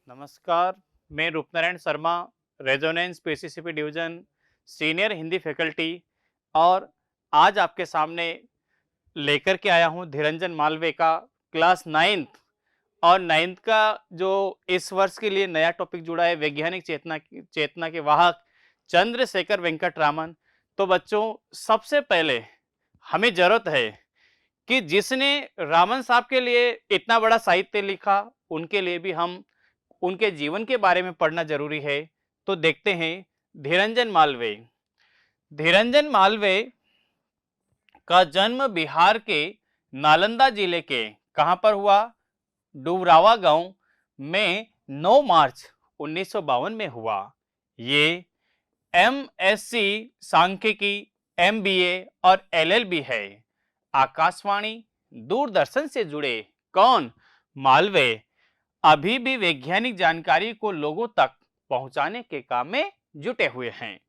नमस्कार, मैं Roopnarayan Sharma, Resonance PCCP division, senior Hindi faculty और आज आपके सामने लेकर के आया हूँ धीरंजन मालवीय का क्लास 9th और 9th का जो इस वर्ष के लिए नया टॉपिक जुड़ा है वैज्ञानिक चेतना के वाहक चंद्रशेखर वेंकट रामन। तो बच्चों, सबसे पहले हमें ज़रूरत है कि जिसने रामन साहब के लिए इतना बड़ा साहित्य लिखा, उनके लिए भी हम उनके जीवन के बारे में पढ़ना जरूरी है। तो देखते हैं धीरंजन मालवीय। धीरंजन मालवीय का जन्म बिहार के नालंदा जिले के कहां पर हुआ? डुबरावा गांव में 9 मार्च 1952 में हुआ। ये एमएससी सांख्यिकी, एमबीए और एलएलबी है। आकाशवाणी, दूरदर्शन से जुड़े कौन? मालवीय अभी भी वैज्ञानिक जानकारी को लोगों तक पहुंचाने के काम में जुटे हुए हैं।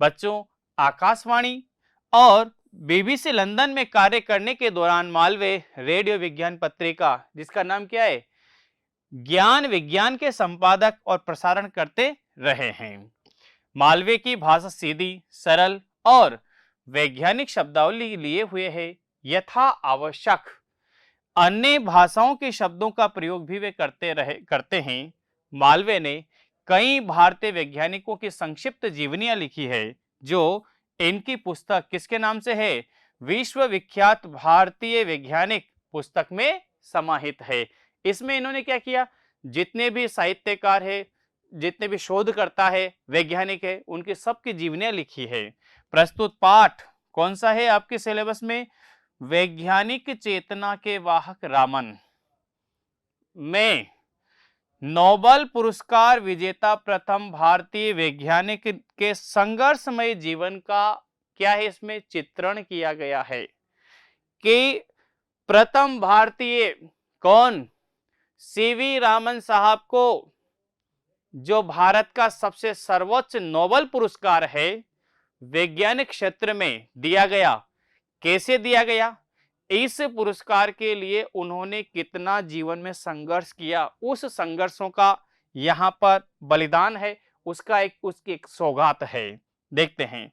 बच्चों, आकाशवाणी और बीबीसी लंदन में कार्य करने के दौरान मालवीय रेडियो विज्ञान पत्रिका, जिसका नाम क्या है, ज्ञान विज्ञान के संपादक और प्रसारण करते रहे हैं। मालवीय की भाषा सीधी, सरल और वैज्ञानिक शब्दावली लिए हुए है। यथा आवश्यक अन्य भाषाओं के शब्दों का प्रयोग भी वे करते हैं। मालवीय ने कई भारतीय वैज्ञानिकों की संक्षिप्त जीवनियां लिखी है, जो इनकी पुस्तक किसके नाम से है? विश्व विख्यात भारतीय वैज्ञानिक पुस्तक में समाहित है। इसमें इन्होंने क्या किया? जितने भी साहित्यकार है, जितने भी शोधकर्ता है, वैज्ञानिक है, उनकी सबकी जीवनियां लिखी है। प्रस्तुत पाठ कौन सा है आपके सिलेबस में? वैज्ञानिक चेतना के वाहक रामन में नोबेल पुरस्कार विजेता प्रथम भारतीय वैज्ञानिक के संघर्षमय जीवन का क्या है, इसमें चित्रण किया गया है कि प्रथम भारतीय कौन? सीवी रामन साहब को जो भारत का सबसे सर्वोच्च नोबेल पुरस्कार है वैज्ञानिक क्षेत्र में दिया गया। कैसे दिया गया? इस पुरस्कार के लिए उन्होंने कितना जीवन में संघर्ष किया, उस संघर्षों का यहाँ पर बलिदान है, उसकी एक सौगात है। देखते हैं।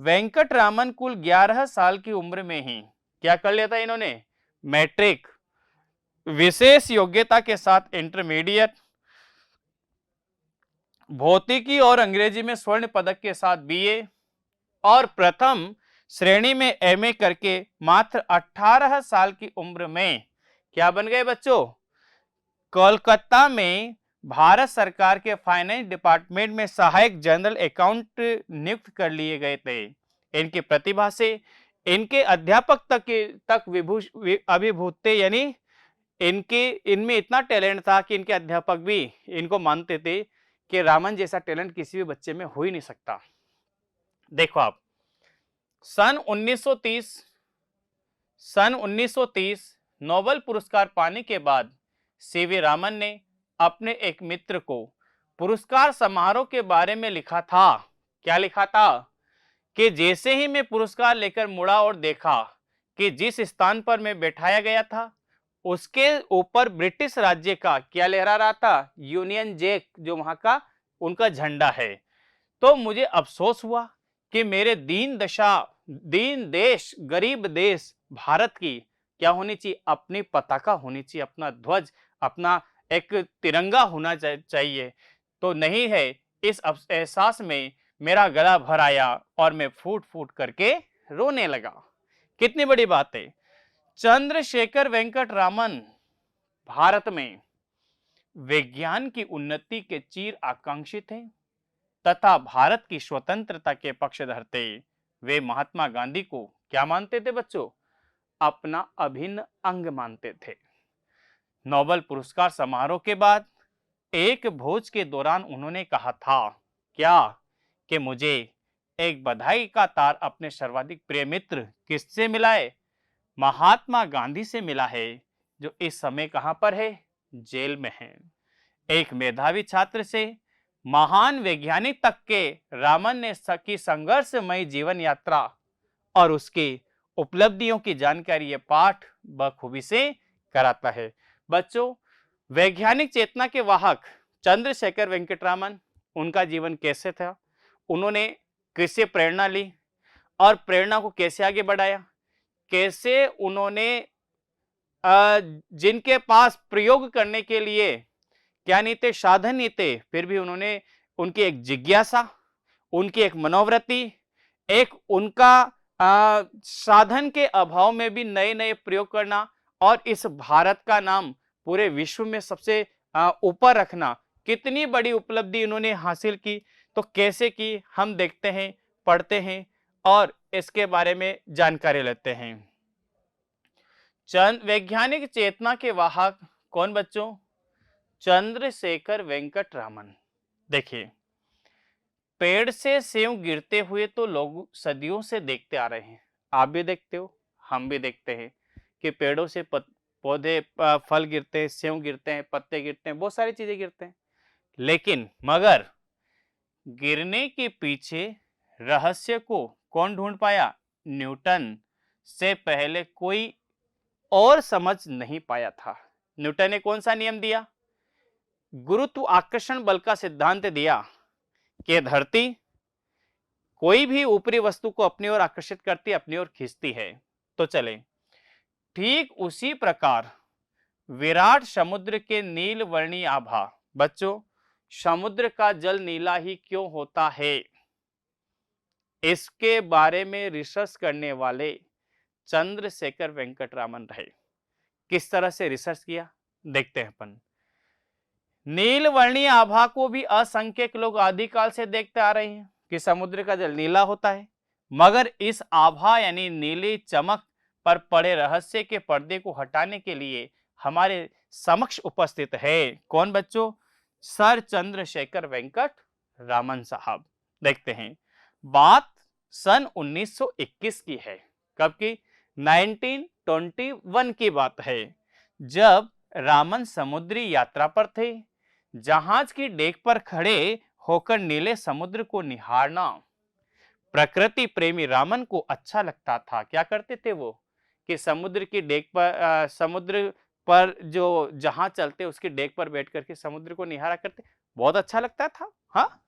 वेंकट रामन कुल 11 साल की उम्र में ही क्या कर लिया था इन्होंने? मैट्रिक, विशेष योग्यता के साथ इंटरमीडिएट, भौतिकी और अंग्रेजी में स्वर्ण पदक के साथ बीए और प्रथम श्रेणी में एमए करके मात्र 18 साल की उम्र में क्या बन गए बच्चों? कोलकाता में भारत सरकार के फाइनेंस डिपार्टमेंट में सहायक जनरल अकाउंट नियुक्त कर लिए गए थे। इनकी प्रतिभा से इनके अध्यापक तक अभिभूत थे, यानी इनमें इतना टैलेंट था कि इनके अध्यापक भी इनको मानते थे कि रामन जैसा टैलेंट किसी भी बच्चे में हो ही नहीं सकता। देखो आप, सन 1930 नोबेल पुरस्कार पाने के बाद सीवी रामन ने अपने एक मित्र को पुरस्कार समारोह के बारे में लिखा था। क्या लिखा था? कि जैसे ही मैं पुरस्कार लेकर मुड़ा और देखा कि जिस स्थान पर मैं बैठाया गया था उसके ऊपर ब्रिटिश राज्य का क्या लहरा रहा था? यूनियन जैक, जो वहां का उनका झंडा है। तो मुझे अफसोस हुआ कि मेरे दीन देश, गरीब देश भारत की क्या होनी चाहिए? अपनी पताका होनी चाहिए, अपना ध्वज, अपना एक तिरंगा होना चाहिए। तो नहीं है। इस एहसास में मेरा गला भर आया और मैं फूट फूट करके रोने लगा। कितनी बड़ी बात है। चंद्रशेखर वेंकट रामन भारत में विज्ञान की उन्नति के चीर आकांक्षी थे तथा भारत की स्वतंत्रता के पक्षधर थे। वे महात्मा गांधी को क्या मानते थे बच्चों? अपना अभिन्न अंग मानते थे। नोबेल पुरस्कार समारोह के बाद एक भोज के दौरान उन्होंने कहा था क्या? कि मुझे एक बधाई का तार अपने सर्वाधिक प्रिय मित्र किससे मिला है? महात्मा गांधी से मिला है, जो इस समय कहां पर है? जेल में है। एक मेधावी छात्र से महान वैज्ञानिक तक के रामन ने की संघर्षमय जीवन यात्रा और उसकी उपलब्धियों की जानकारी यह पाठ बखूबी से कराता है। बच्चों, वैज्ञानिक चेतना के वाहक चंद्रशेखर वेंकटरामन, उनका जीवन कैसे था, उन्होंने किससे प्रेरणा ली और प्रेरणा को कैसे आगे बढ़ाया, कैसे उन्होंने जिनके पास प्रयोग करने के लिए क्या नहीं थे, साधन नहीं थे, फिर भी उन्होंने उनकी एक जिज्ञासा, उनकी एक मनोवृत्ति, एक उनका साधन के अभाव में भी नए नए प्रयोग करना और इस भारत का नाम पूरे विश्व में सबसे ऊपर रखना, कितनी बड़ी उपलब्धि इन्होंने हासिल की। तो कैसे की हम देखते हैं, पढ़ते हैं और इसके बारे में जानकारी लेते हैं। वैज्ञानिक चेतना के वाहक कौन बच्चों? चंद्रशेखर वेंकटरामन। देखिए, पेड़ से सेव गिरते हुए तो लोग सदियों से देखते आ रहे हैं, आप भी देखते हो, हम भी देखते हैं कि पेड़ों से पौधे फल गिरते हैं, सेव गिरते हैं, पत्ते गिरते हैं, बहुत सारी चीजें गिरते हैं। लेकिन मगर गिरने के पीछे रहस्य को कौन ढूंढ पाया? न्यूटन से पहले कोई और समझ नहीं पाया था। न्यूटन ने कौन सा नियम दिया? गुरुत्वाकर्षण बल का सिद्धांत दिया कि धरती कोई भी ऊपरी वस्तु को अपनी ओर आकर्षित करती, अपनी ओर खींचती है। तो चले, ठीक उसी प्रकार विराट समुद्र के नील वर्णीय आभा। बच्चों, समुद्र का जल नीला ही क्यों होता है, इसके बारे में रिसर्च करने वाले चंद्रशेखर वेंकटरामन रहे। किस तरह से रिसर्च किया, देखते हैं अपन। नील वर्णीय आभा को भी असंख्यक लोग आदिकाल से देखते आ रहे हैं कि समुद्र का जल नीला होता है, मगर इस आभा यानी नीली चमक पर पड़े रहस्य के पर्दे को हटाने के लिए हमारे समक्ष उपस्थित है कौन बच्चों? सर चंद्रशेखर वेंकट रामन साहब। देखते हैं, बात सन 1921 की है। कब की? 1921 की बात है, जब रामन समुद्री यात्रा पर थे। जहाज की डेक पर खड़े होकर नीले समुद्र को निहारना प्रकृति प्रेमी रामन को अच्छा लगता था। क्या करते थे वो कि समुद्र की डेक पर समुद्र पर जो जहाज चलते उसकी डेक पर बैठ करके समुद्र को निहारा करते, बहुत अच्छा लगता था। हाँ,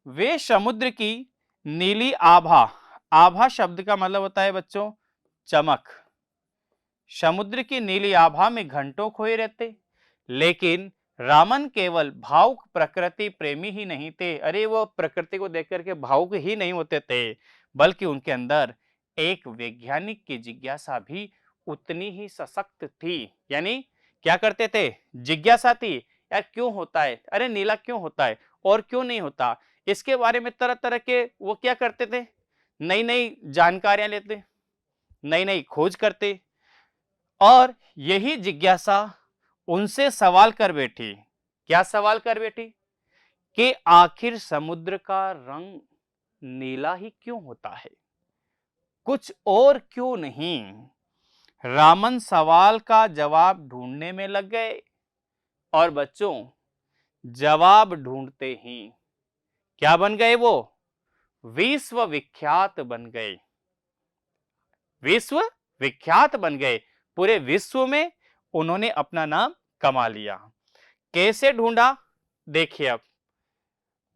वे समुद्र की नीली आभा, आभा शब्द का मतलब होता है बच्चों चमक, समुद्र की नीली आभा में घंटों खोए रहते। लेकिन रामन केवल भावुक प्रकृति प्रेमी ही नहीं थे, अरे वो प्रकृति को देख करके भावुक ही नहीं होते थे, बल्कि उनके अंदर एक वैज्ञानिक की जिज्ञासा भी उतनी ही सशक्त थी। यानी क्या करते थे? जिज्ञासा थी, यार क्यों होता है, अरे नीला क्यों होता है और क्यों नहीं होता, इसके बारे में तरह तरह के वो क्या करते थे, नई नई जानकारियां लेते, नई नई खोज करते। और यही जिज्ञासा उनसे सवाल कर बैठी। क्या सवाल कर बैठी? कि आखिर समुद्र का रंग नीला ही क्यों होता है, कुछ और क्यों नहीं। रामन सवाल का जवाब ढूंढने में लग गए और बच्चों जवाब ढूंढते ही क्या बन गए? वो विश्व विख्यात बन गए, विश्व विख्यात बन गए। पूरे विश्व में उन्होंने अपना नाम कमा लिया। कैसे ढूंढा? देखिए अब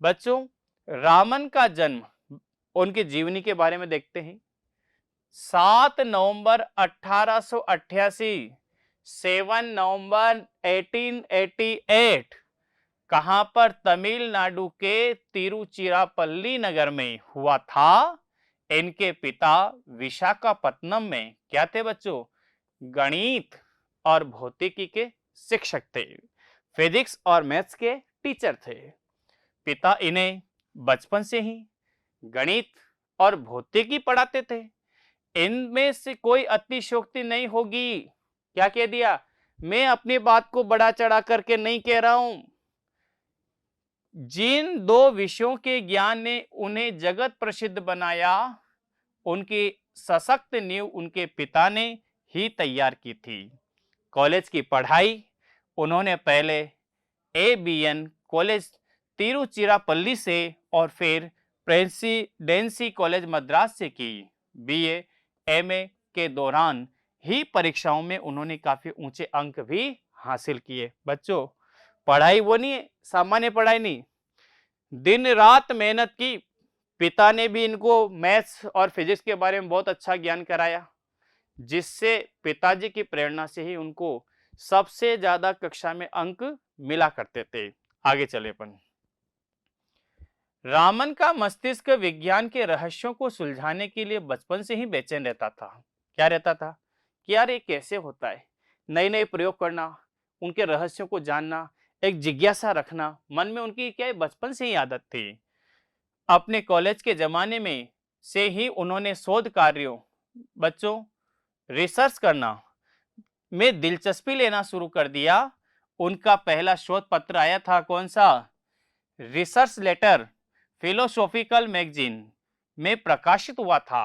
बच्चों, रामन का जन्म, उनकी जीवनी के बारे में देखते हैं। 7 नवंबर 1888, 7 नवंबर 1888, कहां पर? तमिलनाडु के तिरुचिरापल्ली नगर में हुआ था। इनके पिता विशाखापत्तनम में क्या थे बच्चों? गणित और भौतिकी के शिक्षक थे, फिजिक्स और मैथ्स के टीचर थे। पिता इन्हें बचपन से ही गणित और भौतिकी पढ़ाते थे। इनमें से कोई अतिशयोक्ति नहीं होगी। क्या कह दिया? मैं अपनी बात को बढ़ा चढ़ा करके नहीं कह रहा हूं। जिन दो विषयों के ज्ञान ने उन्हें जगत प्रसिद्ध बनाया, उनकी सशक्त नींव उनके पिता ने ही तैयार की थी। कॉलेज की पढ़ाई उन्होंने पहले ABN कॉलेज तिरुचिरापल्ली से और फिर प्रेसिडेंसी कॉलेज मद्रास से की। BA MA के दौरान ही परीक्षाओं में उन्होंने काफी ऊंचे अंक भी हासिल किए। बच्चों, पढ़ाई वो नहीं है, सामान्य पढ़ाई नहीं, दिन रात मेहनत की। पिता ने भी इनको मैथ्स और फिजिक्स के बारे में बहुत अच्छा ज्ञान कराया, जिससे पिताजी की प्रेरणा से ही उनको सबसे ज्यादा कक्षा में अंक मिला करते थे। आगे चले अपन। रामन का मस्तिष्क विज्ञान के रहस्यों को सुलझाने के लिए बचपन से ही बेचैन रहता था। क्या रहता था कि यार ये कैसे होता है, नए नए प्रयोग करना, उनके रहस्यों को जानना, एक जिज्ञासा रखना मन में उनकी क्या है, बचपन से ही आदत थी। अपने कॉलेज के जमाने में से ही उन्होंने शोध कार्यों, बच्चों, रिसर्च करना में दिलचस्पी लेना शुरू कर दिया। उनका पहला शोध पत्र आया था कौन सा, रिसर्च लेटर फिलोसॉफिकल मैगजीन में प्रकाशित हुआ था।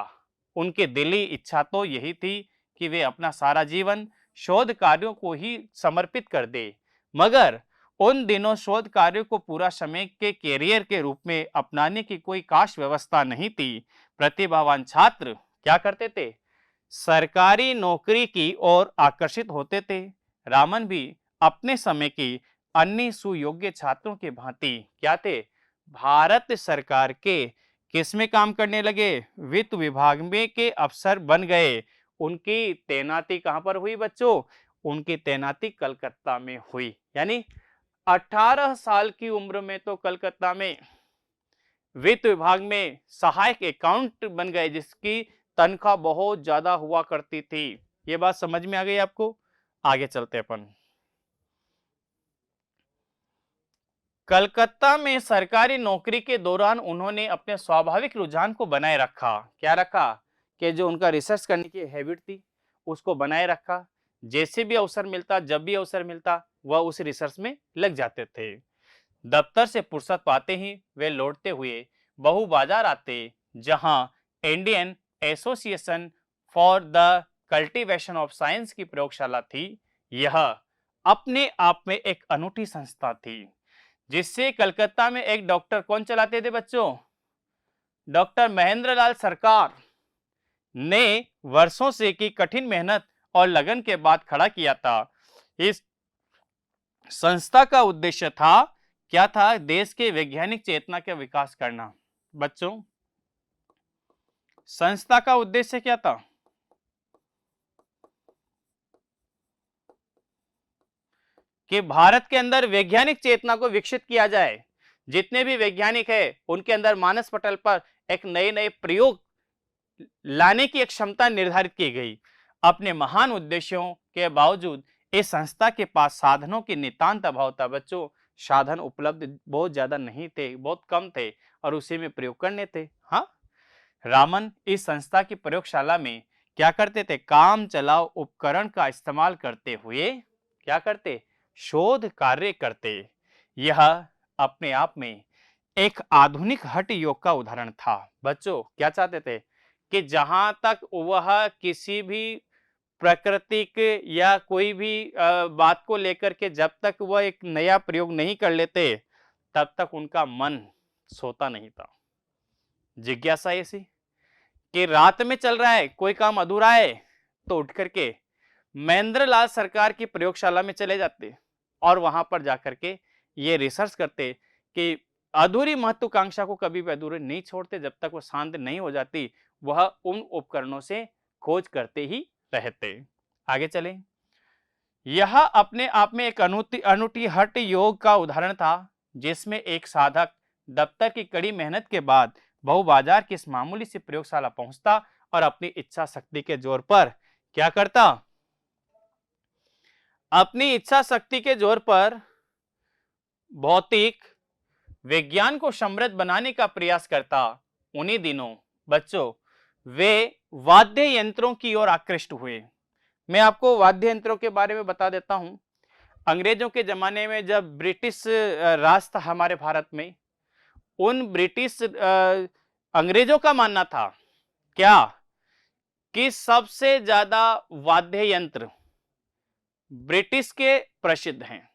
उनकी दिली इच्छा तो यही थी कि वे अपना सारा जीवन शोध कार्यों को ही समर्पित कर दे, मगर उन दिनों शोध कार्यों को पूरा समय के कैरियर के रूप में अपनाने की कोई खास व्यवस्था नहीं थी। प्रतिभावान छात्र क्या करते थे, सरकारी नौकरी की ओर आकर्षित होते थे। रामन भी अपने समय की अन्य सुयोग्य छात्रों के भांति क्या थे, भारत सरकार के किस में काम करने लगे, वित्त विभाग में के अफसर बन गए। उनकी तैनाती कहां पर हुई बच्चों, उनकी तैनाती कलकत्ता में हुई। यानी 18 साल की उम्र में तो कलकत्ता में वित्त विभाग में सहायक अकाउंट बन गए, जिसकी तनख्वाह बहुत ज्यादा हुआ करती थी। ये बात समझ में आ गई आपको। आगे चलते अपन। कलकत्ता में सरकारी नौकरी के दौरान उन्होंने अपने स्वाभाविक रुझान को बनाए रखा। क्या रखा कि जो उनका रिसर्च करने की हैबिट थी उसको बनाए रखा। जैसे भी अवसर मिलता, जब भी अवसर मिलता, वह उस रिसर्च में लग जाते थे। दफ्तर से फुर्सत पाते ही वे लौटते हुए बहू बाजार आते, जहां Indian association for the cultivation of science की प्रयोगशाला थी। यह अपने आप में एक अनूठी संस्था थी, जिससे कलकत्ता में एक डॉक्टर कौन चलाते थे बच्चों, डॉक्टर महेंद्र लाल सरकार ने वर्षों से की कठिन मेहनत और लगन के बाद खड़ा किया था। इस संस्था का उद्देश्य था, क्या था, देश के वैज्ञानिक चेतना का विकास करना। बच्चों, संस्था का उद्देश्य क्या था, कि भारत के अंदर वैज्ञानिक चेतना को विकसित किया जाए। जितने भी वैज्ञानिक हैं उनके अंदर मानस पटल पर एक नए नए प्रयोग लाने की एक क्षमता निर्धारित की गई। अपने महान उद्देश्यों के बावजूद इस संस्था के पास साधनों की नितांत अभाव था। बच्चों, साधन उपलब्ध बहुत ज्यादा नहीं थे, बहुत कम थे, और उसी में प्रयोग करने थे। हाँ, रामन इस संस्था की प्रयोगशाला में क्या करते थे, काम चलाओ उपकरण का इस्तेमाल करते हुए क्या करते, शोध कार्य करते। यह अपने आप में एक आधुनिक हठ योग का उदाहरण था। बच्चों, क्या चाहते थे कि जहां तक वह किसी भी प्राकृतिक या कोई भी बात को लेकर के जब तक वह एक नया प्रयोग नहीं कर लेते, तब तक उनका मन सोता नहीं था। जिज्ञासा ऐसी कि रात में चल रहा है, कोई काम अधूरा है, तो उठ करके महेंद्र लाल सरकार की प्रयोगशाला में चले जाते और वहां पर जाकर के ये रिसर्च करते कि अधूरी महत्वाकांक्षा को कभी भी अधूरे नहीं छोड़ते। जब तक वो शांत नहीं हो जाती, वह उन उपकरणों से खोज करते ही रहते। आगे चलें। यह अपने आप में एक अनूठी हठ योग का उदाहरण था, जिसमें एक साधक दफ्तर की कड़ी मेहनत के बाद बहु बाजार की इस मामूली सी प्रयोगशाला पहुंचता और अपनी इच्छा शक्ति के जोर पर क्या करता, अपनी इच्छा शक्ति के जोर पर भौतिक विज्ञान को समृद्ध बनाने का प्रयास करता। उन्हीं दिनों बच्चों वे वाद्य यंत्रों की ओर आकृष्ट हुए। मैं आपको वाद्य यंत्रों के बारे में बता देता हूं। अंग्रेजों के जमाने में जब ब्रिटिश राज था हमारे भारत में, उन ब्रिटिश अंग्रेजों का मानना था क्या कि सबसे ज्यादा वाद्य यंत्र ब्रिटिश के प्रसिद्ध हैं।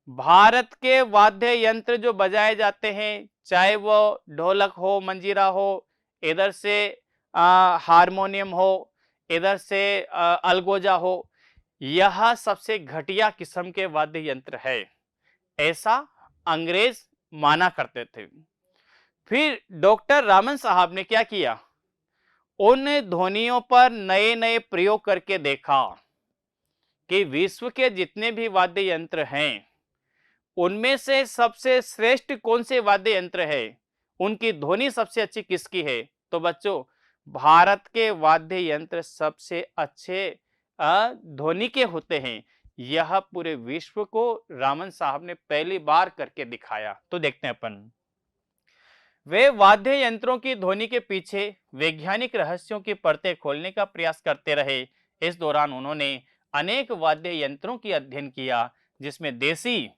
भारत के वाद्य यंत्र जो बजाए जाते हैं, चाहे वो ढोलक हो, मंजीरा हो, इधर से हारमोनियम हो, इधर से अलगोजा हो, यह सबसे घटिया किस्म के वाद्य यंत्र है। ऐसा अंग्रेज माना करते थे। फिर डॉक्टर रामन साहब ने क्या किया, उन ध्वनियों पर नए नए प्रयोग करके देखा कि विश्व के जितने भी वाद्य यंत्र हैं उनमें से सबसे श्रेष्ठ कौन से वाद्य यंत्र है, उनकी ध्वनि सबसे अच्छी किसकी है। तो बच्चों, भारत के वाद्य यंत्र सबसे अच्छे ध्वनि के होते हैं। यह पूरे विश्व को रामन साहब ने पहली बार करके दिखाया। तो देखते हैं अपन, वे वाद्य यंत्रों की ध्वनि के पीछे वैज्ञानिक रहस्यों की परतें खोलने का प्रयास करते रहे। इस दौरान उन्होंने अनेक वाद्य यंत्रों की अध्ययन किया, जिसमें देसी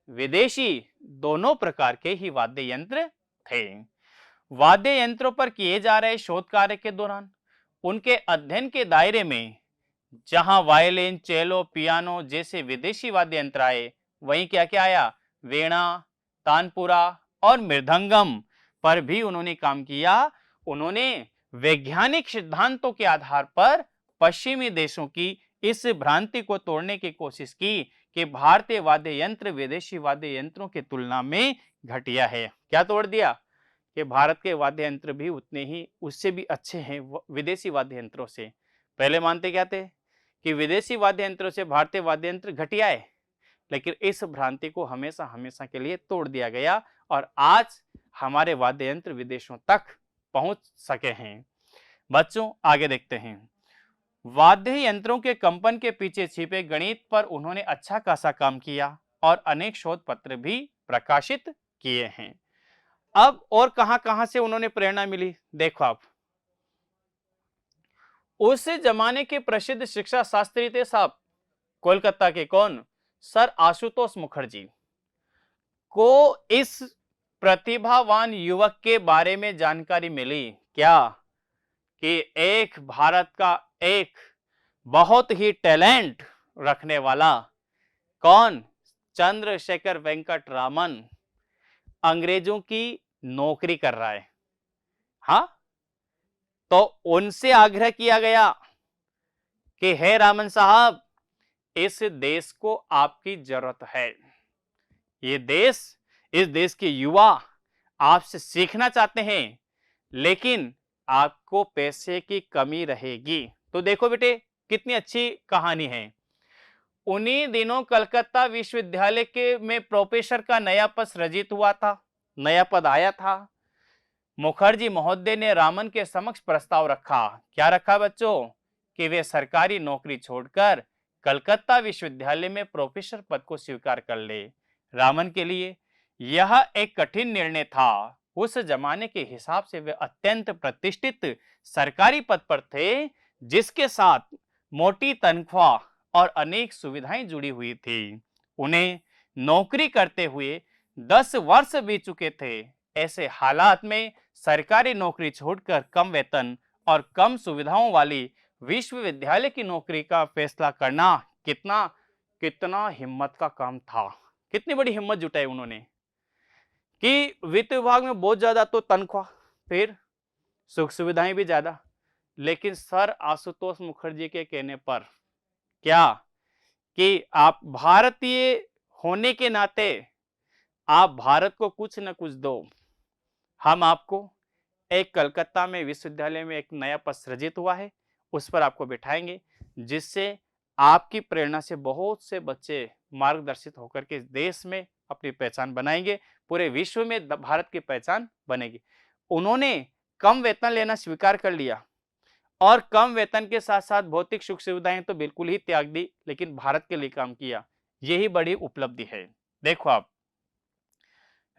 विदेशी दोनों प्रकार के ही वाद्य यंत्र थे। वाद्य यंत्रों पर किए जा रहे शोध कार्य के दौरान उनके अध्ययन के दायरे में जहां वायलिन, चेलो, पियानो जैसे विदेशी वाद्य यंत्र आए, वहीं क्या क्या आया, वीणा, तानपुरा और मृदंगम पर भी उन्होंने काम किया। उन्होंने वैज्ञानिक सिद्धांतों के आधार पर पश्चिमी देशों की इस भ्रांति को तोड़ने की कोशिश की कि भारतीय वाद्य यंत्र विदेशी वाद्य यंत्रों की तुलना में घटिया है। क्या तोड़ दिया कि भारत के वाद्य यंत्र भी उतने ही, उससे भी अच्छे हैं विदेशी वाद्य यंत्रों से। पहले मानते क्या थे कि विदेशी वाद्य यंत्रों से भारतीय वाद्य यंत्र घटिया है, लेकिन इस भ्रांति को हमेशा हमेशा के लिए तोड़ दिया गया और आज हमारे वाद्य यंत्र विदेशों तक पहुंच सके हैं। बच्चों, आगे देखते हैं। वाद्य यंत्रों के कंपन के पीछे छिपे गणित पर उन्होंने अच्छा खासा काम किया और अनेक शोध पत्र भी प्रकाशित किए हैं। अब और कहां-कहां से उन्होंने प्रेरणा मिली, देखो आप। उस जमाने के प्रसिद्ध शिक्षा शास्त्री थे साहब, कोलकाता के कौन, सर आशुतोष मुखर्जी को इस प्रतिभावान युवक के बारे में जानकारी मिली। क्या कि एक भारत का एक बहुत ही टैलेंट रखने वाला कौन, चंद्रशेखर वेंकट रामन, अंग्रेजों की नौकरी कर रहा है। हाँ, तो उनसे आग्रह किया गया कि हे रामन साहब, इस देश को आपकी जरूरत है। ये देश, इस देश के युवा आपसे सीखना चाहते हैं, लेकिन आपको पैसे की कमी रहेगी। तो देखो बेटे, कितनी अच्छी कहानी है। उन्हीं दिनों कलकत्ता विश्वविद्यालय के में प्रोफेसर का नया पद सृजित हुआ था, नया पद आया था। मुखर्जी महोदय ने रामन के समक्ष प्रस्ताव रखा। क्या रखा बच्चों, कि वे सरकारी नौकरी छोड़कर कलकत्ता विश्वविद्यालय में प्रोफेसर पद को स्वीकार कर ले। रामन के लिए यह एक कठिन निर्णय था। उस जमाने के हिसाब से वे अत्यंत प्रतिष्ठित सरकारी पद पर थे, जिसके साथ मोटी तनख्वाह और अनेक सुविधाएं जुड़ी हुई थी। उन्हें नौकरी करते हुए 10 वर्ष बीत चुके थे। ऐसे हालात में सरकारी नौकरी छोड़कर कम वेतन और कम सुविधाओं वाली विश्वविद्यालय की नौकरी का फैसला करना कितना कितना हिम्मत का काम था। कितनी बड़ी हिम्मत जुटाई उन्होंने कि वित्त विभाग में बहुत ज्यादा तो तनख्वाह, फिर सुख सुविधाएं भी ज्यादा, लेकिन सर आशुतोष मुखर्जी के कहने पर क्या कि आप भारतीय होने के नाते आप भारत को कुछ न कुछ दो, हम आपको एक कलकत्ता में विश्वविद्यालय में एक नया पद सृजित हुआ है, उस पर आपको बिठाएंगे, जिससे आपकी प्रेरणा से बहुत से बच्चे मार्गदर्शित होकर के देश में अपनी पहचान बनाएंगे, पूरे विश्व में भारत की पहचान बनेगी। उन्होंने कम वेतन लेना स्वीकार कर लिया और कम वेतन के साथ साथ भौतिक सुख सुविधाएं तो बिल्कुल ही त्याग दी, लेकिन भारत के लिए काम किया। यही बड़ी उपलब्धि है। देखो आप,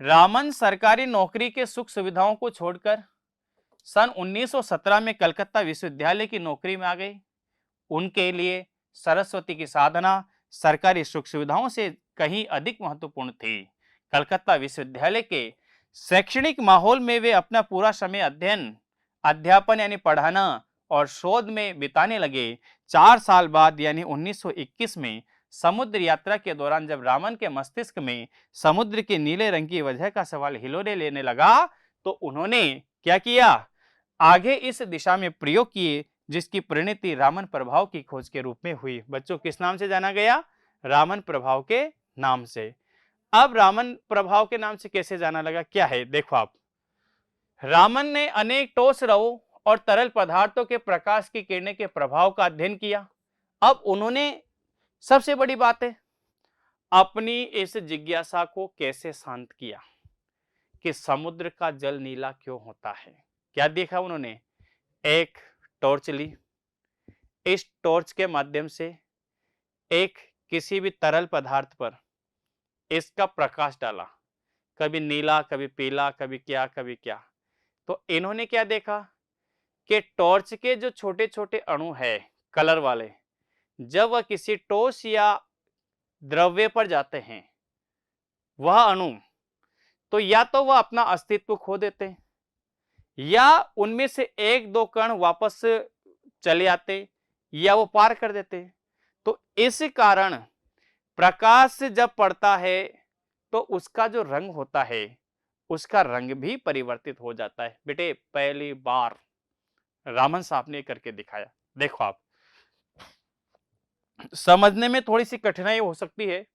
रामन सरकारी नौकरी के सुख सुविधाओं को छोड़कर सन 1917 में कलकत्ता विश्वविद्यालय की नौकरी में आ गए। उनके लिए सरस्वती की साधना सरकारी सुख सुविधाओं से कहीं अधिक महत्वपूर्ण थी। कलकत्ता विश्वविद्यालय के शैक्षणिक माहौल में वे अपना पूरा समय अध्ययन, अध्यापन यानी पढ़ाना और शोध में बिताने लगे। 4 साल बाद यानी 1921 में समुद्र यात्रा के दौरान जब रामन के मस्तिष्क में समुद्र के नीले रंग की वजह का सवाल हिलोरे लेने लगा, तो उन्होंने क्या किया, आगे इस दिशा में प्रयोग किए, जिसकी परिणति रामन प्रभाव की खोज के रूप में हुई। बच्चों, किस नाम से जाना गया, रामन प्रभाव के नाम से। अब रामन प्रभाव के नाम से कैसे जाना लगा, क्या है देखो आप। रामन ने अनेक ठोस द्रवों और तरल पदार्थों के प्रकाश की किरणें के प्रभाव का अध्ययन किया। अब उन्होंने, सबसे बड़ी बात है, अपनी इस जिज्ञासा को कैसे शांत किया कि समुद्र का जल नीला क्यों होता है। क्या देखा उन्होंने, एक टॉर्च ली, इस टॉर्च के माध्यम से एक किसी भी तरल पदार्थ पर इसका प्रकाश डाला, कभी नीला कभी पीला कभी क्या कभी क्या। तो इन्होंने क्या देखा कि टॉर्च के जो छोटे छोटे अणु है कलर वाले, जब वह किसी ठोस या द्रव्य पर जाते हैं वह अणु, तो या तो वह अपना अस्तित्व खो देते हैं या उनमें से एक दो कण वापस चले आते या वो पार कर देते। तो इस कारण प्रकाश जब पड़ता है तो उसका जो रंग होता है उसका रंग भी परिवर्तित हो जाता है। बेटे पहली बार रामन साहब ने करके दिखाया। देखो आप, समझने में थोड़ी सी कठिनाई हो सकती है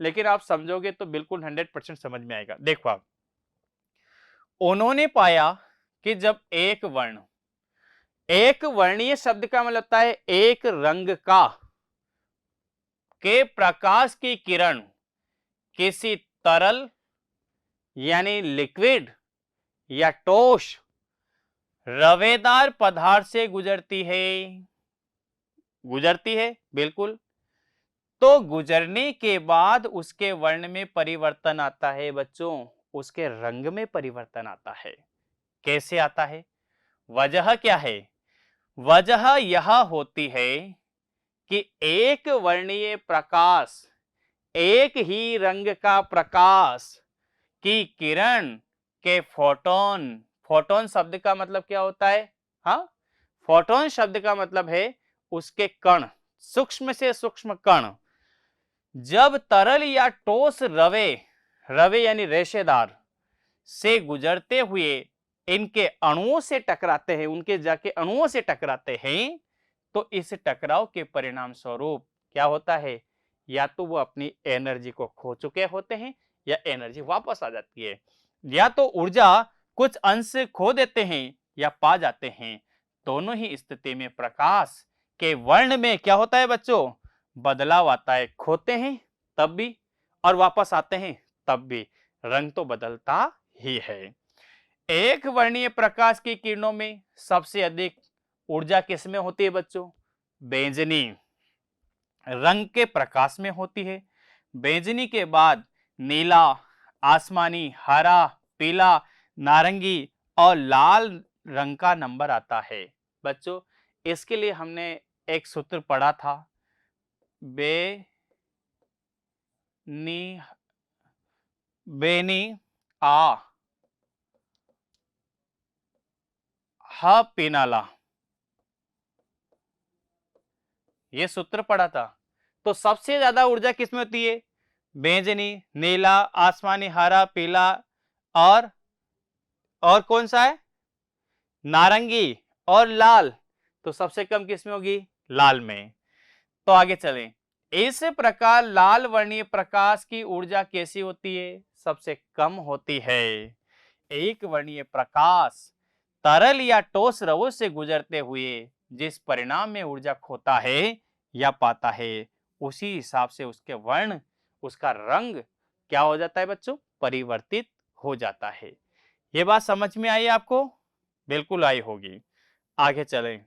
लेकिन आप समझोगे तो बिल्कुल 100% समझ में आएगा। देखो आप, उन्होंने पाया कि जब एक वर्णीय शब्द का मतलब होता है एक रंग का के प्रकाश की किरण किसी तरल यानी लिक्विड या ठोस रवेदार पदार्थ से गुजरती है बिल्कुल, तो गुजरने के बाद उसके वर्ण में परिवर्तन आता है बच्चों, उसके रंग में परिवर्तन आता है। कैसे आता है, वजह क्या है, वजह यह होती है कि एक वर्णीय प्रकाश, एक ही रंग का प्रकाश की किरण के फोटोन, फोटोन शब्द का मतलब क्या होता है, हाँ, फोटोन शब्द का मतलब है उसके कण, सूक्ष्म से सूक्ष्म कण, जब तरल या ठोस रवे यानी रेशेदार से गुजरते हुए इनके अणुओं से टकराते हैं, उनके जाके अणुओं से टकराते हैं, तो इस टकराव के परिणाम स्वरूप क्या होता है, या तो वो अपनी एनर्जी को खो चुके होते हैं या एनर्जी वापस आ जाती है, या तो ऊर्जा कुछ अंश खो देते हैं या पा जाते हैं। दोनों ही स्थिति में प्रकाश के वर्ण में क्या होता है बच्चों, बदलाव आता है। खोते हैं तब भी और वापस आते हैं तब भी रंग तो बदलता ही है। एक वर्णीय प्रकाश की किरणों में सबसे अधिक ऊर्जा किसमें होती है बच्चों, बैंगनी रंग के प्रकाश में होती है। बैंगनी के बाद नीला, आसमानी, हरा, पीला, नारंगी और लाल रंग का नंबर आता है। बच्चों इसके लिए हमने एक सूत्र पढ़ा था, बेनी बेनी आ हा पिनाला, ये सूत्र पढ़ा था। तो सबसे ज्यादा ऊर्जा किसमें होती है, बैंगनी, नीला, आसमानी, हरा, पीला और कौन सा है, नारंगी और लाल। तो सबसे कम किसमें होगी, लाल में। तो आगे चलें, इस प्रकार लाल वर्णीय प्रकाश की ऊर्जा कैसी होती है, सबसे कम होती है। एक वर्णीय प्रकाश तरल या ठोस रवों से गुजरते हुए जिस परिणाम में ऊर्जा खोता है या पाता है, उसी हिसाब से उसके वर्ण, उसका रंग क्या हो जाता है बच्चों, परिवर्तित हो जाता है। ये बात समझ में आई आपको, बिल्कुल आई होगी। आगे चलें,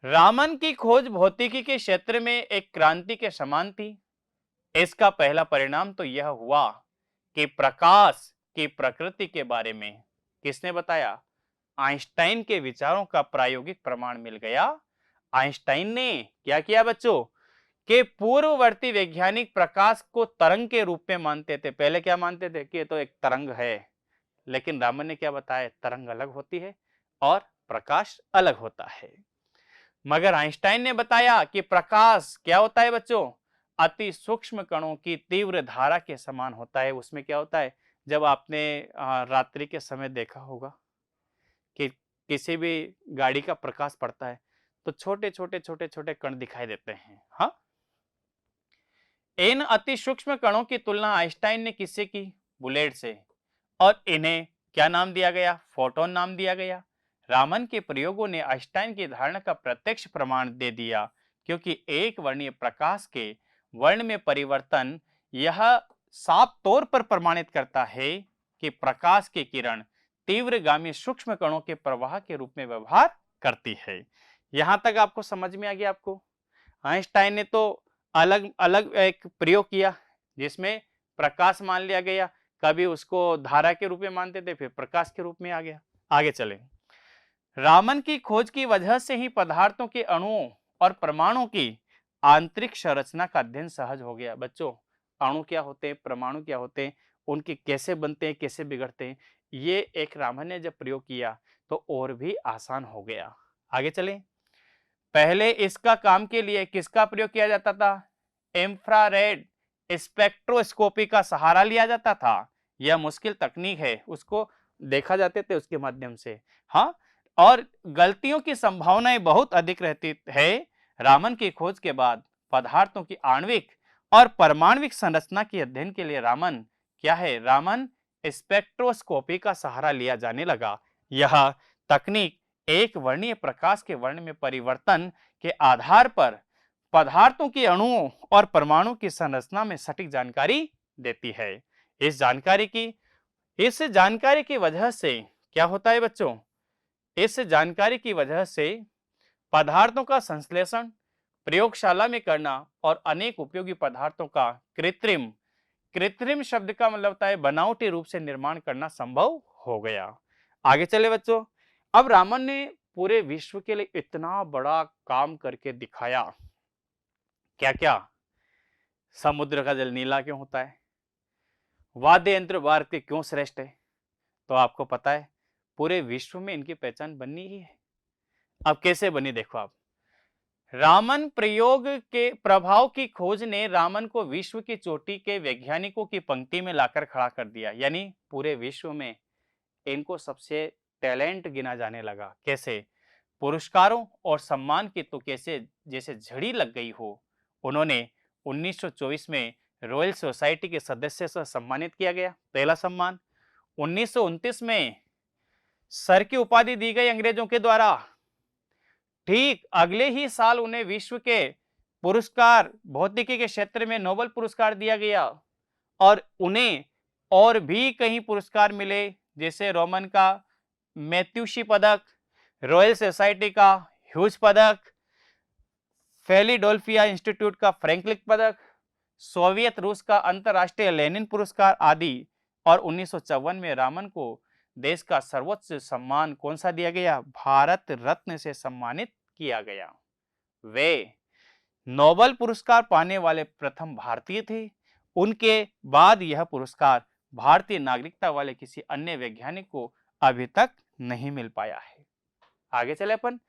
रामन की खोज भौतिकी के क्षेत्र में एक क्रांति के समान थी। इसका पहला परिणाम तो यह हुआ कि प्रकाश की प्रकृति के बारे में किसने बताया, आइंस्टाइन के विचारों का प्रायोगिक प्रमाण मिल गया। आइंस्टाइन ने क्या किया बच्चों, कि पूर्ववर्ती वैज्ञानिक प्रकाश को तरंग के रूप में मानते थे। पहले क्या मानते थे कि ये तो एक तरंग है, लेकिन रामन ने क्या बताया, तरंग अलग होती है और प्रकाश अलग होता है। मगर आइंस्टाइन ने बताया कि प्रकाश क्या होता है बच्चों, अति सूक्ष्म कणों की तीव्र धारा के समान होता है। उसमें क्या होता है, जब आपने रात्रि के समय देखा होगा कि किसी भी गाड़ी का प्रकाश पड़ता है तो छोटे छोटे कण दिखाई देते हैं, हाँ। इन अति सूक्ष्म कणों की तुलना आइंस्टाइन ने किससे की? बुलेट से। और इन्हें क्या नाम दिया गया? फोटोन नाम दिया गया। रामन के प्रयोगों ने आइंस्टाइन की धारणा का प्रत्यक्ष प्रमाण दे दिया, क्योंकि एक वर्णीय प्रकाश के वर्ण में परिवर्तन यह साफ तौर पर प्रमाणित करता है कि प्रकाश की किरण तीव्रगामी सूक्ष्म कणों के प्रवाह के रूप में व्यवहार करती है। यहां तक आपको समझ में आ गया? आपको आइंस्टाइन ने तो अलग अलग एक प्रयोग किया जिसमें प्रकाश मान लिया गया, कभी उसको धारा के रूप में मानते थे, फिर प्रकाश के रूप में आ गया। आगे चले। रामन की खोज की वजह से ही पदार्थों के अणुओं और परमाणु की आंतरिक संरचना का अध्ययन सहज हो गया। बच्चों, अणु क्या होते हैं, परमाणु क्या होते हैं, उनके कैसे बनते हैं, कैसे बिगड़ते हैं, ये एक रामन ने जब प्रयोग किया तो और भी आसान हो गया। आगे चले। पहले इसका काम के लिए किसका प्रयोग किया जाता था? इंफ्रारेड स्पेक्ट्रोस्कोपी का सहारा लिया जाता था। यह मुश्किल तकनीक है, उसको देखा जाते थे उसके माध्यम से। हाँ, और गलतियों की संभावनाएं बहुत अधिक रहती है। रामन की खोज के बाद पदार्थों की आणविक और परमाणविक संरचना के अध्ययन के लिए रामन स्पेक्ट्रोस्कोपी का सहारा लिया जाने लगा। यह तकनीक एक वर्णीय प्रकाश के वर्ण में परिवर्तन के आधार पर पदार्थों के अणुओं और परमाणु की संरचना में सटीक जानकारी देती है। इस जानकारी की वजह से क्या होता है बच्चों? इस जानकारी की वजह से पदार्थों का संश्लेषण प्रयोगशाला में करना और अनेक उपयोगी पदार्थों का कृत्रिम शब्द का मतलब होता है बनावटी रूप से निर्माण करना संभव हो गया। आगे चले बच्चों। अब रामन ने पूरे विश्व के लिए इतना बड़ा काम करके दिखाया। क्या क्या? समुद्र का जल नीला क्यों होता है? वाद्य यंत्र भारत के क्यों श्रेष्ठ है? तो आपको पता है पूरे विश्व में इनकी पहचान बननी ही है। अब कैसे बनी देखो आप। रामन प्रयोग के प्रभाव की खोज ने रामन को विश्व की चोटी के वैज्ञानिकों की पंक्ति में लाकर खड़ा कर दिया। यानी पूरे विश्व में इनको सबसे टैलेंट गिना जाने लगा। कैसे? पुरस्कारों और सम्मान की तो कैसे जैसे झड़ी लग गई हो। उन्होंने 1924 में रॉयल सोसाइटी के सदस्य से सम्मानित किया गया, पहला सम्मान। 1929 में सर की उपाधि दी गई अंग्रेजों के द्वारा। ठीक अगले ही साल उन्हें विश्व के पुरस्कार भौतिकी के क्षेत्र में नोबेल पुरस्कार दिया गया। और उन्हें और भी कई पुरस्कार मिले, जैसे रोमन का मैथ्यूशी पदक, रॉयल सोसाइटी का ह्यूज पदक, फिलाडेल्फिया इंस्टीट्यूट का फ्रैंकलिन पदक, सोवियत रूस का अंतरराष्ट्रीय लेनिन पुरस्कार आदि। और 1954 में रामन को देश का सर्वोच्च सम्मान कौन सा दिया गया? भारत रत्न से सम्मानित किया गया। वे नोबेल पुरस्कार पाने वाले प्रथम भारतीय थे। उनके बाद यह पुरस्कार भारतीय नागरिकता वाले किसी अन्य वैज्ञानिक को अभी तक नहीं मिल पाया है। आगे चले अपन।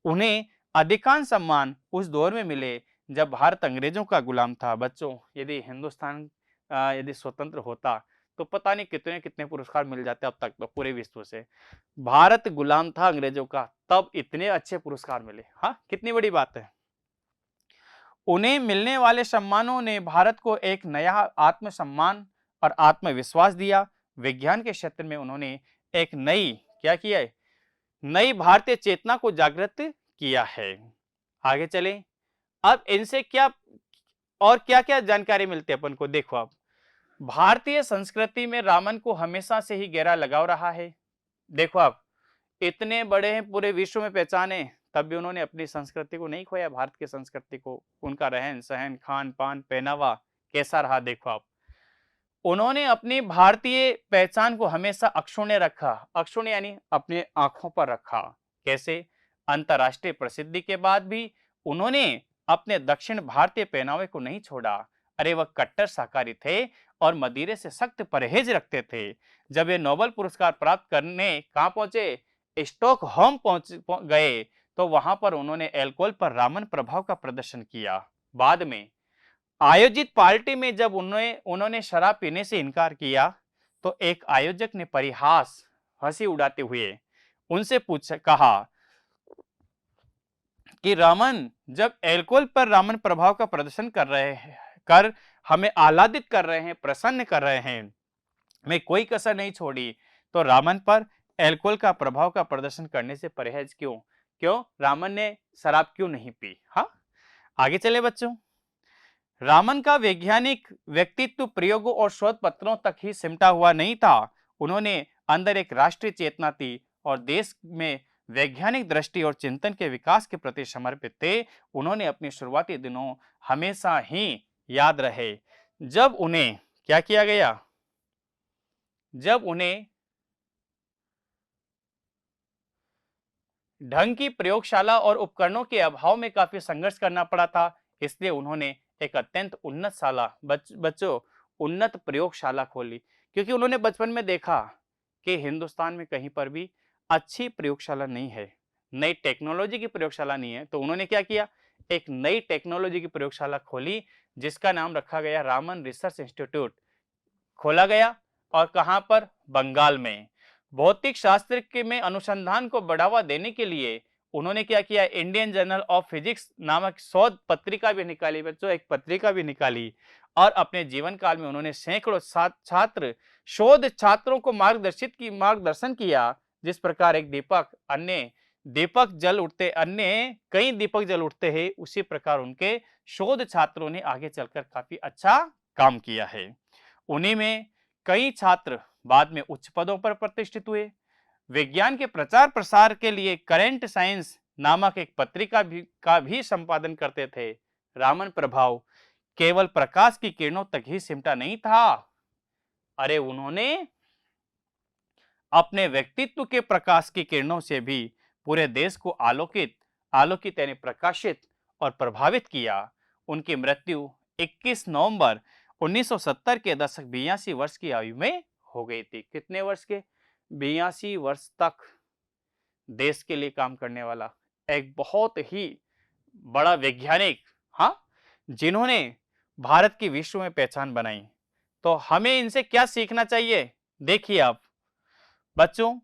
उन्हें अधिकांश सम्मान उस दौर में मिले जब भारत अंग्रेजों का गुलाम था। बच्चों, यदि हिंदुस्तान यदि स्वतंत्र होता तो पता नहीं कितने कितने पुरस्कार मिल जाते अब तक तो पूरे विश्व से। भारत गुलाम था अंग्रेजों का, तब इतने अच्छे पुरस्कार मिले। हाँ, कितनी बड़ी बात है। उन्हें मिलने वाले सम्मानों ने भारत को एक नया आत्मसम्मान और आत्मविश्वास दिया। विज्ञान के क्षेत्र में उन्होंने एक नई क्या किया है? नई भारतीय चेतना को जागृत किया है। आगे चले। अब इनसे क्या और क्या क्या जानकारी मिलती है अपन को? देखो आप, भारतीय संस्कृति में रामन को हमेशा से ही गहरा लगाव रहा है। देखो आप, इतने बड़े हैं, पूरे विश्व में पहचाने, तब भी उन्होंने अपनी संस्कृति को नहीं खोया। भारत की संस्कृति को, उनका रहन सहन, खान पान, पहनावा कैसा रहा देखो आप। उन्होंने अपनी भारतीय पहचान को हमेशा अक्षुण्य रखा। अक्षुण्य यानी अपने आंखों पर रखा। कैसे? अंतरराष्ट्रीय प्रसिद्धि के बाद भी उन्होंने अपने दक्षिण भारतीय पहनावे को नहीं छोड़ा। अरे वह कट्टर शाकाहारी थे और मदिरे से सख्त परहेज रखते थे। जब ये नोबेल पुरस्कार प्राप्त करने कहां पहुंचे? स्टॉकहोम गए, तो वहां पर उन्होंने अल्कोहल पर रामन प्रभाव का प्रदर्शन किया। बाद में आयोजित पार्टी में जब उन्होंने शराब पीने से इनकार किया तो एक आयोजक ने परिहास हंसी उड़ाते हुए उनसे कहा कि रामन जब अल्कोहल पर रामन प्रभाव का प्रदर्शन कर हमें आह्लादित कर रहे हैं, प्रसन्न कर रहे हैं, में कोई कसर नहीं छोड़ी, तो रामन पर अल्कोहल का प्रभाव का प्रदर्शन करने से परहेज क्यों? क्यों रामन ने शराब क्यों नहीं पी? हाँ, आगे चले बच्चों। रामन का वैज्ञानिक व्यक्तित्व प्रयोगों और शोध पत्रों तक ही सिमटा हुआ नहीं था। उन्होंने अंदर एक राष्ट्रीय चेतना थी और देश में वैज्ञानिक दृष्टि और चिंतन के विकास के प्रति समर्पित थे। उन्होंने अपने शुरुआती दिनों हमेशा ही याद रहे जब उन्हें क्या किया गया, जब उन्हें ढंग की प्रयोगशाला और उपकरणों के अभाव में काफी संघर्ष करना पड़ा था। इसलिए उन्होंने एक अत्यंत उन्नत बच्चों उन्नत प्रयोगशाला खोली, क्योंकि उन्होंने बचपन में देखा कि हिंदुस्तान में कहीं पर भी अच्छी प्रयोगशाला नहीं है, नई टेक्नोलॉजी की प्रयोगशाला नहीं है। तो उन्होंने क्या किया, एक नई टेक्नोलॉजी की प्रयोगशाला खोली जिसका नाम रखा गया रामन रिसर्च इंस्टीट्यूट खोला गया। और कहां पर, बंगाल में। भौतिक शास्त्र के में अनुसंधान को बढ़ावा देने के लिए उन्होंने क्या किया, इंडियन जर्नल ऑफ फिजिक्स नामक शोध पत्रिका भी निकाली बच्चों, एक पत्रिका भी निकाली। और अपने जीवन काल में उन्होंने सैकड़ों छात्र शोध छात्रों को मार्गदर्शन किया। जिस प्रकार एक दीपक अन्य दीपक जल उठते अन्य कई दीपक जल उठते हैं, उसी प्रकार उनके शोध छात्रों ने आगे चलकर काफी अच्छा काम किया है। उन्हीं में कई छात्र बाद में उच्च पदों पर प्रतिष्ठित हुए। विज्ञान के प्रचार प्रसार के लिए करंट साइंस नामक एक पत्रिका का भी संपादन करते थे। रामन प्रभाव केवल प्रकाश की किरणों तक ही सिमटा नहीं था, अरे उन्होंने अपने व्यक्तित्व के प्रकाश की किरणों से भी पूरे देश को आलोकित आलोकित यानी प्रकाशित और प्रभावित किया। उनकी मृत्यु 21 नवंबर 1970 के दशक 82 वर्ष की आयु में हो गई थी। कितने वर्ष के, 82 वर्ष तक देश के लिए काम करने वाला एक बहुत ही बड़ा वैज्ञानिक, हाँ, जिन्होंने भारत की विश्व में पहचान बनाई। तो हमें इनसे क्या सीखना चाहिए, देखिए आप बच्चों,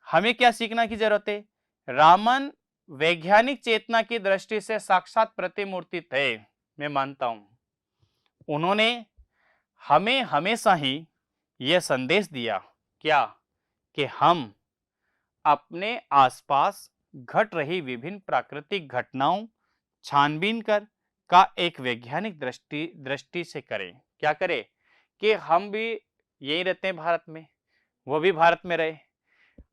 हमें क्या सीखना की जरूरत है। रामन वैज्ञानिक चेतना की दृष्टि से साक्षात प्रतिमूर्ति थे, मैं मानता हूं। उन्होंने हमें हमेशा ही यह संदेश दिया, क्या, कि हम अपने आसपास घट रही विभिन्न प्राकृतिक घटनाओं छानबीन कर का एक वैज्ञानिक दृष्टि से करें। क्या करें, कि हम भी यही रहते हैं भारत में, वो भी भारत में रहे,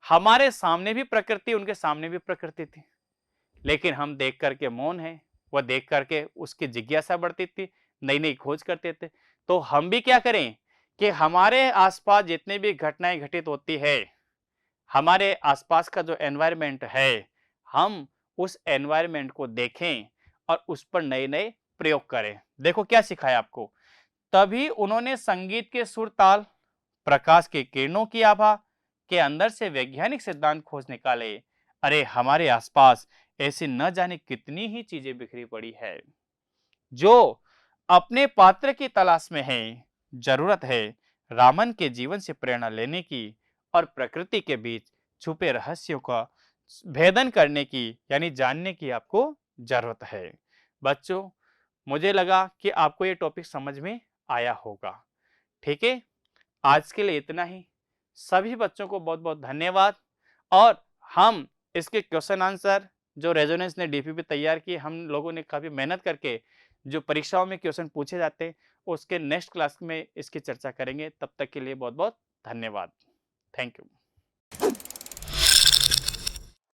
हमारे सामने भी प्रकृति, उनके सामने भी प्रकृति थी, लेकिन हम देख करके मौन है, वह देख करके उसकी जिज्ञासा बढ़ती थी, नई नई खोज करते थे। तो हम भी क्या करें कि हमारे आसपास जितनी भी घटनाएं घटित होती है, हमारे आसपास का जो एनवायरनमेंट है, हम उस एनवायरनमेंट को देखें और उस पर नए नए प्रयोग करें। देखो क्या सिखाया आपको, तभी उन्होंने संगीत के सुर ताल, प्रकाश की किरणों की आभा के अंदर से वैज्ञानिक सिद्धांत खोज निकाले। अरे हमारे आसपास ऐसी न जाने कितनी ही चीजें बिखरी पड़ी है जो अपने पात्र की तलाश में है। जरूरत है रामन के जीवन से प्रेरणा लेने की और प्रकृति के बीच छुपे रहस्यों का भेदन करने की, यानी जानने की आपको जरूरत है। बच्चों, मुझे लगा कि आपको ये टॉपिक समझ में आया होगा। ठीक है, आज के लिए इतना ही। सभी बच्चों को बहुत बहुत धन्यवाद। और हम इसके क्वेश्चन आंसर जो रेजोनेंस ने डीपीपी तैयार की, हम लोगों ने काफी मेहनत करके जो परीक्षाओं में क्वेश्चन पूछे जाते हैं, उसके नेक्स्ट क्लास में इसकी चर्चा करेंगे। तब तक के लिए बहुत बहुत धन्यवाद। Thank you.